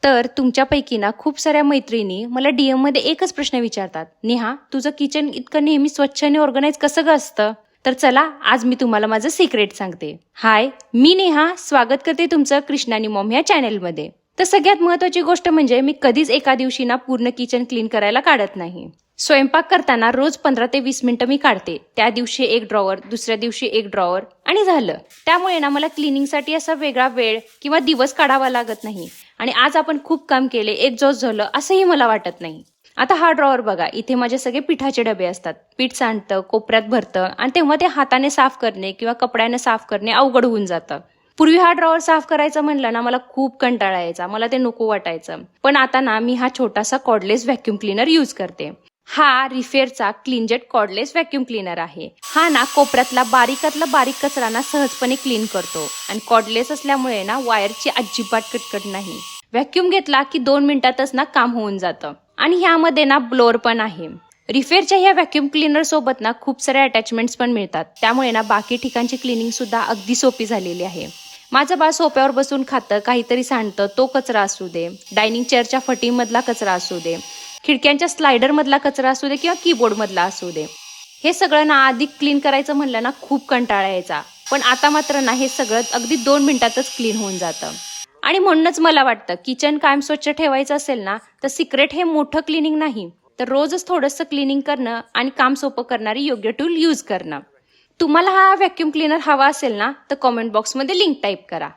तर तुमच्यापैकी ना खूप साऱ्या मैत्रिणी मला DM मध्ये एकच प्रश्न विचारतात, नेहा तुझं किचन इतकं नेहमी स्वच्छ आणि ऑर्गनाईज कसं ग असतं? तर चला आज मी तुम्हाला माझं सिक्रेट सांगते. हाय, मी नेहा स्वागत करते तुमचं कृष्णानी मॉम ह्या चॅनलमध्ये. तर सगळ्यात महत्वाची गोष्ट म्हणजे मी कधीच एका दिवशी ना पूर्ण किचन क्लीन करायला काढत नाही. स्वयंपाक करताना रोज 15 ते 20 मिनिटं मी काढते. त्या दिवशी एक ड्रॉवर, दुसऱ्या दिवशी एक ड्रॉवर आणि झालं. त्यामुळे ना मला क्लिनिंगसाठी असा वेगळा वेळ किंवा दिवस काढावा लागत नाही. आणि आज आपण खूप काम केले, एक्झॉस्ट झालं असंही मला वाटत नाही. आता हा ड्रॉवर बघा, इथे माझे सगळे पिठाचे डबे असतात. पीठ सांडतं, कोपऱ्यात भरतं आणि तेव्हा ते हाताने साफ करणे किंवा कपड्याने साफ करणे अवघड होऊन जातं. पूर्वी हा ड्रॉवर साफ करायचं म्हणलं ना मला खूप कंटाळा यायचा, मला ते नको वाटायचं. पण आता ना मी हा छोटासा कॉर्डलेस व्हॅक्यूम क्लीनर यूज करते. हा रिफेअरचा क्लीनजेट कॉर्डलेस व्हॅक्यूम क्लीनर आहे. हा ना कोपऱ्यातला बारीक कचरा ना सहजपणे क्लीन करतो आणि कॉर्डलेस असल्यामुळे ना वायरची अजिबात कटकट नाही. व्हॅक्यूम घेतला की 2 मिनिटातच ना काम होऊन जातं. आणि ह्यामध्ये ना ब्लोअर पण आहे. रिफेअरच्या ह्या व्हॅक्यूम क्लीनर सोबत ना खूप साऱ्या अटॅचमेंट्स पण मिळतात. त्यामुळे ना बाकी ठिकाणची क्लिनिंग सुद्धा अगदी सोपी झालेली आहे. माझं बाळ सोप्यावर बसून खातं, काहीतरी सांडतं, तो कचरा असू दे, डायनिंग चेअरच्या फटीमधला कचरा असू दे, खिडक्यांच्या स्लायडर मधला कचरा असू दे किंवा कीबोर्ड मधला असू दे, हे सगळं ना आधी क्लीन करायचं म्हणलं ना खूप कंटाळा यायचा. पण आता मात्र ना हे सगळं अगदी 2 मिनिटातच क्लीन होऊन जातं. आणि म्हणूनच मला वाटतं किचन कायम स्वच्छ ठेवायचं असेल ना तर सिक्रेट हे मोठं क्लिनिंग नाही, तर रोजच थोडंसं क्लिनिंग करणं आणि काम सोपं करणारी योग्य टूल यूज करणं. तुम्हाला हा व्हॅक्यूम क्लीनर हवा असेल ना तर कॉमेंट बॉक्समध्ये लिंक टाईप करा.